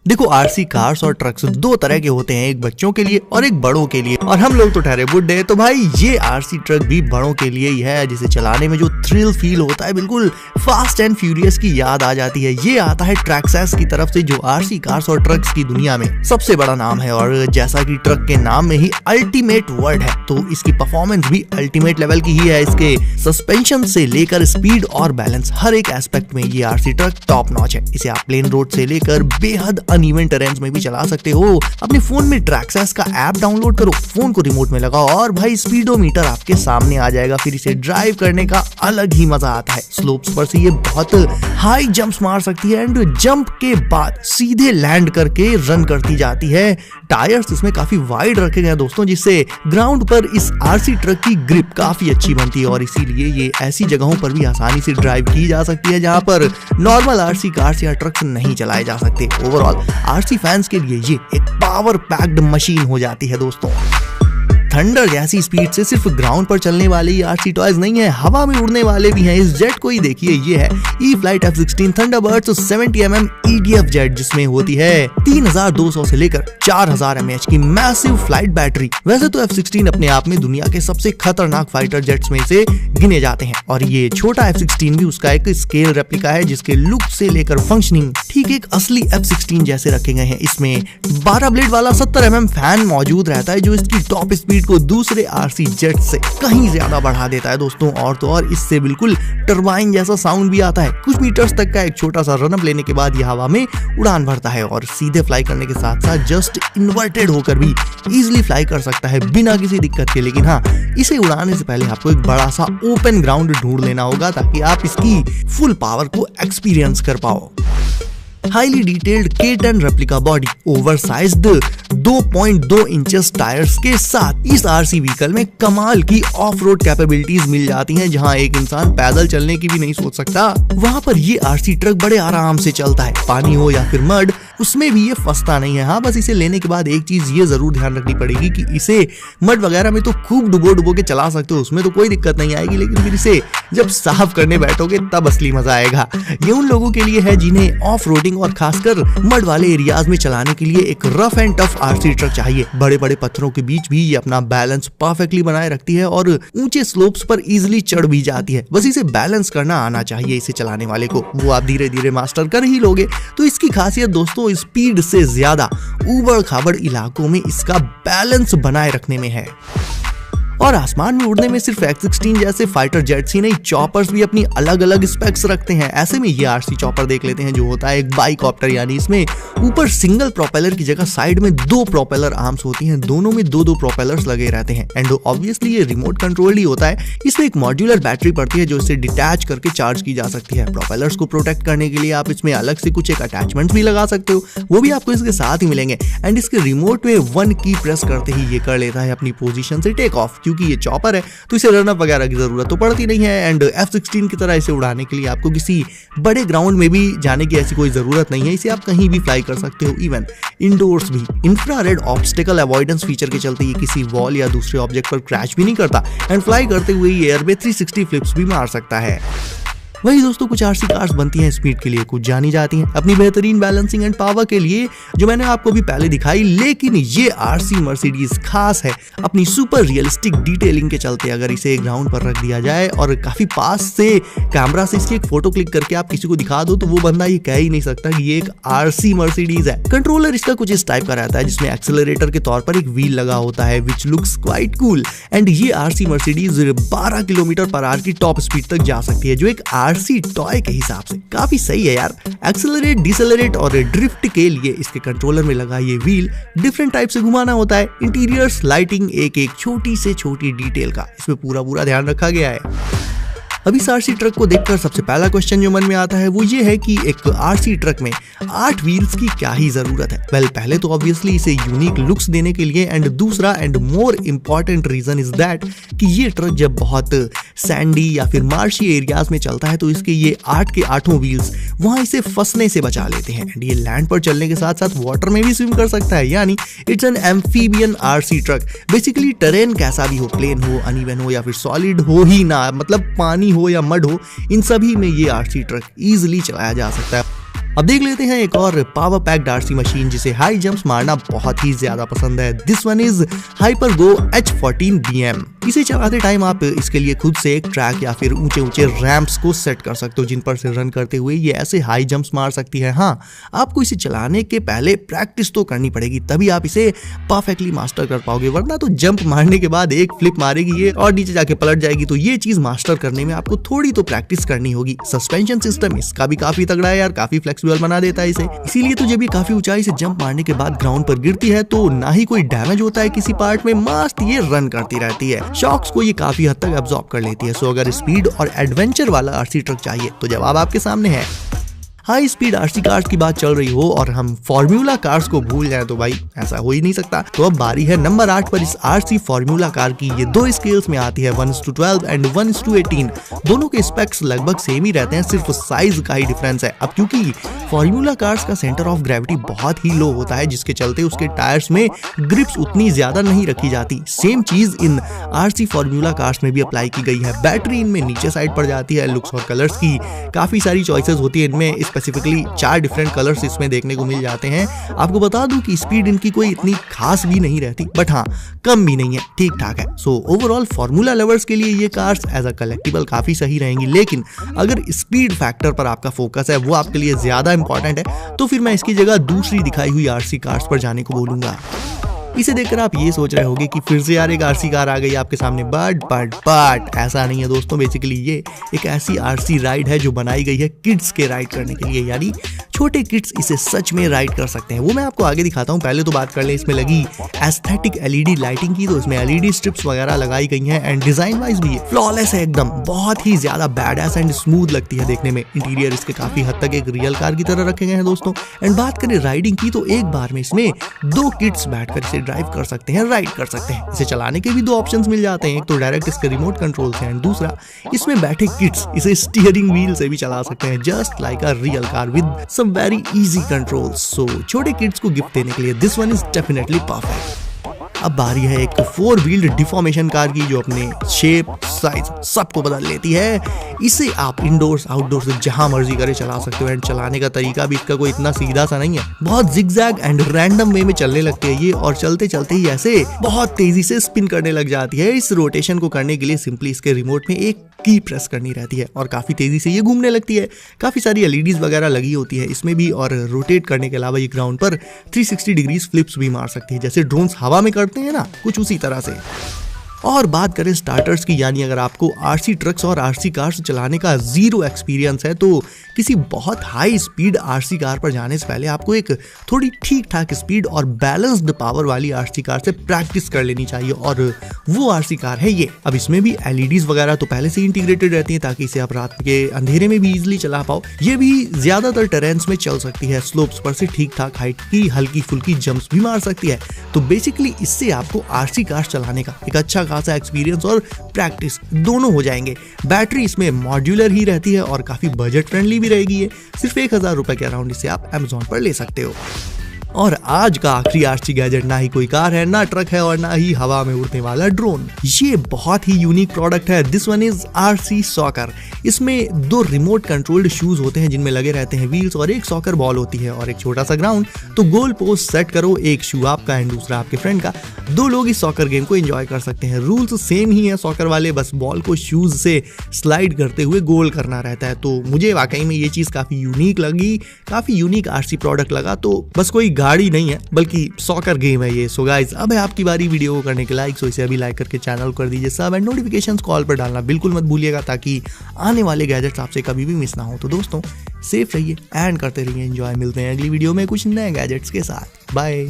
देखो RC cars और trucks दो तरह के होते हैं, एक बच्चों के लिए और एक बड़ों के लिए, और हम लोग तो ठहरे बुड्ढे, तो भाई ये आरसी ट्रक भी बड़ों के लिए ही है, जिसे चलाने में जो थ्रिल फील होता है बिल्कुल फास्ट एंड फ्यूरियस की याद आ जाती है। ये आता है ट्रैक्सेस की तरफ से, जो आरसी कार्स और ट्रक्स की दुनिया में सबसे बड़ा नाम है, और जैसा कि ट्रक के नाम में ही अल्टीमेट वर्ड है, तो इसकी परफॉर्मेंस भी अल्टीमेट लेवल की ही है। इसके सस्पेंशन से लेकर स्पीड और बैलेंस हर एक एस्पेक्ट में ये आरसी ट्रक टॉप नॉच है। इसे आप प्लेन रोड से लेकर बेहद अनइवन टेरेन्स में भी चला सकते हो। अपने फोन में ट्रैक्सेस का ऐप डाउनलोड करो, फोन को रिमोट में लगाओ और भाई स्पीडोमीटर आपके सामने आ जाएगा। फिर इसे ड्राइव करने का अलग ही मजा आता है। स्लोप्स पर से ये बहुत हाई जंप्स मार सकती है एंड जंप के बाद सीधे लैंड करके रन करती जाती है। टायर्स इसमें काफी वाइड रखे गए हैं दोस्तों, जिससे ग्राउंड पर इस आरसी ट्रक की ग्रिप काफी अच्छी बनती है, और इसीलिए ये ऐसी जगहों पर भी आसानी से ड्राइव की जा सकती है जहां पर नॉर्मल आरसी कार्स या ट्रक्स नहीं चलाए जा सकते। ओवरऑल आरसी फैंस के लिए ये एक पावर पैक्ड मशीन हो जाती है दोस्तों। थंडर जैसी स्पीड से सिर्फ ग्राउंड पर चलने वाले ये आरसी टॉयज नहीं है, हवा में उड़ने वाले भी हैं। इस जेट को ही देखिए, ये है E-Flite F16 Thunderbird 70 mm EDF jet, जिसमें होती है 3200 से लेकर 4000 mAh की मैसिव फ्लाइट बैटरी। वैसे तो F16 अपने आप में दुनिया के सबसे खतरनाक फाइटर जेट्स में से गिने जाते हैं, और ये छोटा F16 भी उसका एक स्केल रेप्लिका है, जिसके लुक से लेकर फंक्शनिंग ठीक एक असली F16 जैसे रखे गए हैं। इसमें 12 ब्लेड वाला 70 mm फैन मौजूद रहता है, जो इसकी टॉप स्पीड को दूसरे आरसी जेट से कहीं ज्यादा बढ़ा देता है दोस्तों। और तो और इससे बिल्कुल टरबाइन जैसा साउंड भी आता है। कुछ मीटर्स तक का एक छोटा सा रनअप लेने के बाद यह हवा में उड़ान भरता है, और सीधे फ्लाई करने के साथ साथ जस्ट इन्वर्टेड होकर भी इजीली फ्लाई कर सकता है बिना किसी दिक्कत के। लेकिन हाँ, इसे उड़ाने से पहले आपको एक बड़ा सा ओपन ग्राउंड ढूंढ लेना होगा, ताकि आप इसकी फुल पावर को एक्सपीरियंस कर पाओ। Highly detailed K10 replica body, oversized 2.2 inches tyres के साथ इस आरसी व्हीकल में कमाल की ऑफ रोड कैपेबिलिटीज मिल जाती हैं। जहां एक इंसान पैदल चलने की भी नहीं सोच सकता, वहां पर ये आरसी ट्रक बड़े आराम से चलता है। पानी हो या फिर मड, उसमें भी ये फंसता नहीं है। हाँ, बस इसे लेने के बाद एक चीज ये जरूर ध्यान रखनी पड़ेगी कि इसे मड वगैरह में तो खूब डुबो के चला सकते हो, उसमें तो कोई दिक्कत नहीं आएगी, लेकिन फिर इसे जब साफ करने बैठोगे तब असली मजा आएगा। ये उन लोगों के लिए है जिन्हें ऑफ रोडिंग और खासकर मड वाले एरियाज में चलाने के लिए एक rough and tough RC truck चाहिए। बड़े बड़े पत्थरों के बीच भी ये अपना बैलेंस परफेक्टली बनाए रखती है, और ऊंचे स्लोप्स पर इजीली चढ़ भी जाती है। बस इसे बैलेंस करना आना चाहिए इसे चलाने वाले को, वो आप धीरे धीरे मास्टर कर ही लोगे। तो इसकी खासियत दोस्तों स्पीड से ज्यादा ऊबड़ खाबड़ इलाकों में इसका बैलेंस बनाए रखने में है। और आसमान में उड़ने में सिर्फ F16 जैसे फाइटर जेट्स ही नहीं, चॉपर्स भी अपनी अलग अलग स्पेक्स रखते हैं। ऐसे में ये आरसी चॉपर देख लेते हैं, जो होता है एक बाइकॉप्टर, यानी इसमें ऊपर सिंगल प्रोपेलर की जगह साइड में 2 प्रोपेलर आर्म्स होती हैं, दोनों में 2-2 प्रोपेलर्स लगे रहते हैं। एंड ऑब्वियसली ये रिमोट कंट्रोल ही होता है। इसमें एक मॉड्यूलर बैटरी पड़ती है, जो इसे डिटैच करके चार्ज की जा सकती है। प्रोपेलर्स को प्रोटेक्ट करने के लिए आप इसमें अलग से कुछ एक अटैचमेंट भी लगा सकते हो, वो भी आपको इसके साथ ही मिलेंगे। एंड इसके रिमोट में 1 की प्रेस करते ही ये कर लेता है अपनी पोजीशन से टेक ऑफ। क्योंकि ये चॉपर है तो इसे रनअप वगैरह की जरूरत तो पड़ती नहीं है, एंड F16 की तरह इसे उड़ाने के लिए आपको किसी बड़े ग्राउंड में भी जाने की ऐसी कोई जरूरत नहीं है। इसे आप कहीं भी फ्लाई कर सकते हो, इवन इंडोर्स भी। इंफ्रारेड ऑब्स्टिकल अवॉइडेंस फीचर के चलते ये किसी वॉल या दूसरे ऑब्जेक्ट पर क्रैश भी नहीं करता, एंड फ्लाई करते हुए ये एयर में 360 फ्लिप्स भी मार सकता है। वही दोस्तों, कुछ आरसी कार्स बनती हैं स्पीड के लिए, कुछ जानी जाती हैं अपनी बेहतरीन बैलेंसिंग एंड पावर के लिए, जो मैंने आपको भी पहले दिखाई। लेकिन ये आरसी मर्सिडीज खास है अपनी सुपर रियलिस्टिक डिटेलिंग के चलते। अगर इसे ग्राउंड पर रख दिया जाए और काफी पास से कैमरा से इसकी एक फोटो क्लिक करके आप किसी को दिखा दो, तो वो बंदा ये कह ही नहीं सकता कि ये एक आरसी मर्सिडीज है। कंट्रोलर इसका कुछ इस टाइप का रहता है, जिसमें एक्सेलरेटर के तौर पर एक व्हील लगा होता है, which looks quite cool. And ये आरसी मर्सिडीज 12 km/h की टॉप स्पीड तक जा सकती है, जो एक आरसी टॉय के हिसाब से काफी सही है यार। एक्सेलरेट, डिसेलरेट और ड्रिफ्ट के लिए इसके कंट्रोलर में लगा ये व्हील डिफरेंट टाइप से घुमाना होता है। इंटीरियर्स, लाइटिंग, एक छोटी से छोटी डिटेल का इसमें पूरा ध्यान रखा गया है। अब इस आरसी ट्रक को देखकर सबसे पहला क्वेश्चन जो मन में आता है वो ये है कि एक आरसी ट्रक में 8 व्हील्स की क्या ही जरूरत है। वेल, पहले तो ऑब्वियसली इसे यूनिक लुक्स देने के लिए, एंड दूसरा and more important reason is that कि ये ट्रक जब बहुत सैंडी या फिर मार्शी एरियाज में चलता है तो इसके ये 8 के 8 व्हील्स वहां इसे फंसने से बचा लेते हैं। एंड ये लैंड पर चलने के साथ साथ वाटर में भी स्विम कर सकता है, यानी it's an amphibian RC truck. Basically terrain कैसा भी हो, प्लेन हो, अनइवन हो या फिर सॉलिड हो ही ना, मतलब पानी हो या मड हो, इन सभी में ये आरसी ट्रक इजीली चलाया जा सकता है। अब देख लेते हैं एक और पावर पैक्ड आरसी मशीन जिसे हाई जंप्स मारना बहुत ही ज्यादा पसंद है। This one is HyperGo H14BM। इसे चलाते टाइम आप इसके लिए खुद से एक ट्रैक या फिर ऊंचे ऊंचे रैंप्स को सेट कर सकते हो जिन पर से रन करते हुए ये ऐसे हाई जंप्स मार सकती है। हाँ, आपको इसे चलाने के पहले प्रैक्टिस तो करनी पड़ेगी, तभी आप इसे परफेक्टली मास्टर कर पाओगे, वरना तो जंप मारने के बाद एक फ्लिप मारेगी ये और नीचे जाके पलट जाएगी। तो ये चीज मास्टर करने में आपको थोड़ी तो प्रैक्टिस करनी होगी। सस्पेंशन सिस्टम इसका भी काफी तगड़ा है यार, काफी फ्लेक्सिबल बना देता है इसे। इसीलिए तो जब ये काफी ऊंचाई से जंप मारने के बाद ग्राउंड पर गिरती है तो ना ही कोई डैमेज होता है किसी पार्ट में, मस्त ये रन करती रहती है। शॉक्स को ये काफी हद तक एब्जॉर्ब कर लेती है। सो अगर स्पीड और एडवेंचर वाला आरसी ट्रक चाहिए तो जवाब आपके सामने है। हाई स्पीड आरसी कार्स की बात चल रही हो और हम फॉर्मूला कार्स को भूल जाएं तो भाई ऐसा हो ही नहीं सकता। तो अब बारी है नंबर 8 पर इस आरसी फॉर्मूला कार की। ये 2 स्केल्स में आती है, 1:12 एंड 1:18। दोनों के स्पेक्स लगभग सेम ही रहते हैं, सिर्फ साइज का ही डिफरेंस है। अब क्योंकि फॉर्मूला कार्स का सेंटर ऑफ ग्रेविटी बहुत ही लो होता है जिसके चलते उसके टायर्स में ग्रिप्स उतनी ज्यादा नहीं रखी जाती। सेम चीज इन आरसी फॉर्मूला कार्स में भी अप्लाई की गई है। बैटरी इनमें नीचे साइड पर जाती है। लुक्स और कलर्स की काफी सारी चॉइसेस होती है इनमें, स्पेसिफिकली 4 डिफरेंट कलर्स इसमें देखने को मिल जाते हैं। आपको बता दूं कि स्पीड इनकी कोई इतनी खास भी नहीं रहती, बट हाँ कम भी नहीं है, ठीक ठाक है। सो ओवरऑल फॉर्मूला लवर्स के लिए ये कार्स एज अ कलेक्टिबल काफी सही रहेंगी, लेकिन अगर स्पीड फैक्टर पर आपका फोकस है, वो आपके लिए ज्यादा इंपॉर्टेंट है, तो फिर मैं इसकी जगह दूसरी दिखाई हुई आरसी कार्स पर जाने को बोलूंगा। इसे देखकर आप ये सोच रहे होंगे कि फिर से यार एक आरसी कार आ गई आपके सामने, बट ऐसा नहीं है दोस्तों। बेसिकली ये एक ऐसी आरसी राइड है जो बनाई गई है किड्स के राइड करने के लिए, यानी छोटे किड्स इसे सच में राइड कर सकते हैं। वो मैं आपको आगे दिखाता हूँ, पहले तो बात कर लें इसमें लगी एस्थेटिक एलईडी लाइटिंग की। तो इसमें एलईडी स्ट्रिप्स वगैरह लगाई गई हैं एंड डिजाइन वाइज भी फ्लॉलेस है एकदम, बहुत ही ज्यादा बैडएस एंड स्मूथ लगती है देखने में। इंटीरियर इसके काफी हद तक एक रियल कार की तरह रखे गए हैं दोस्तों। एंड बात करें राइडिंग की तो एक बार में इसमें 2 किड्स बैठकर इसे ड्राइव कर सकते हैं, राइड कर सकते हैं। इसे चलाने के भी 2 ऑप्शंस मिल जाते हैं, एक तो डायरेक्ट इसके रिमोट कंट्रोल से एंड दूसरा इसमें बैठे किड्स इसे स्टीयरिंग व्हील से भी चला सकते हैं, just like a real car with some very easy controls. So छोटे किड्स को गिफ्ट देने के लिए this one is definitely perfect. अब बारी है एक 4 व्हील्ड डिफॉर्मेशन कार की जो अपने शेप साइज सबको बदल लेती है। इसे आप इंडोर्स आउटडोर्स जहां मर्जी करे चला सकते हो एंड चलाने का तरीका भी इसका कोई इतना सीधा सा नहीं है, बहुत जिगजैग एंड रैंडम वे में चलने लगते हैं ये, और चलते चलते ही ऐसे बहुत तेजी से स्पिन करने लग जाती है। इस रोटेशन को करने के लिए सिंपली इसके रिमोट में एक की प्रेस करनी रहती है और काफी तेजी से ये घूमने लगती है। काफी सारी एलईडीज वगैरह लगी होती है इसमें भी, और रोटेट करने के अलावा ये ग्राउंड पर 360 डिग्रीज फ्लिप्स भी मार सकती है, जैसे ड्रोन्स हवा में करते हैं ना, कुछ उसी तरह से। और बात करें स्टार्टर्स की, यानी अगर आपको आरसी ट्रक्स और आरसी कार्स चलाने का 0 एक्सपीरियंस है तो किसी बहुत हाई स्पीड आरसी कार पर जाने से पहले आपको एक थोड़ी ठीक ठाक स्पीड और बैलेंस्ड पावर वाली आरसी कार से प्रैक्टिस कर लेनी चाहिए, और वो आरसी कार है ये। अब इसमें भी एलईडीज वगैरह तो पहले से इंटीग्रेटेड रहती हैं ताकि इसे आप रात के अंधेरे में भी इजिली चला पाओ। ये भी ज्यादातर टेरेन्स में चल सकती है, स्लोप्स पर से ठीक ठाक हाइट की हल्की फुल्की जंप्स भी मार सकती है। तो बेसिकली इससे आपको आरसी कार चलाने का एक अच्छा खासा एक्सपीरियंस और प्रैक्टिस दोनों हो जाएंगे। बैटरी इसमें मॉड्यूलर ही रहती है और काफी बजट फ्रेंडली भी रहेगी ये। सिर्फ 1000 रुपए के अराउंड इसे आप Amazon पर ले सकते हो। और आज का आखिरी आरसी गैजेट ना ही कोई कार है, ना ट्रक है, और ना ही हवा में उड़ने वाला ड्रोन। ये बहुत ही यूनिक प्रोडक्ट है। This one is RC soccer. इसमें 2 रिमोट कंट्रोल्ड शूज होते हैं जिनमें लगे रहते हैं व्हील्स, और एक सॉकर बॉल होती है और एक छोटा सा ग्राउंड। तो गोल पोस्ट सेट करो, एक शू आपका एंड दूसरा आपके फ्रेंड का। 2 लोग इस सॉकर गेम को एंजॉय कर सकते हैं। रूल्स सेम ही है सॉकर वाले, बस बॉल को शूज से स्लाइड करते हुए गोल करना रहता है। तो मुझे वाकई में ये चीज काफी यूनिक लगी, काफी यूनिक आरसी प्रोडक्ट लगा। तो बस कोई गाड़ी नहीं है बल्कि सॉकर गेम है ये। सो गाइस, अब है आपकी बारी वीडियो को करने के लाइक। सो इसे अभी लाइक करके चैनल कर दीजिए सब, एंड नोटिफिकेशंस कॉल पर डालना बिल्कुल मत भूलिएगा ताकि आने वाले गैजेट्स आपसे कभी भी मिस ना हो। तो दोस्तों सेफ रहिए एंड करते रहिए एंजॉय। मिलते हैं अगली वीडियो में कुछ नए गैजेट्स के साथ। बाय।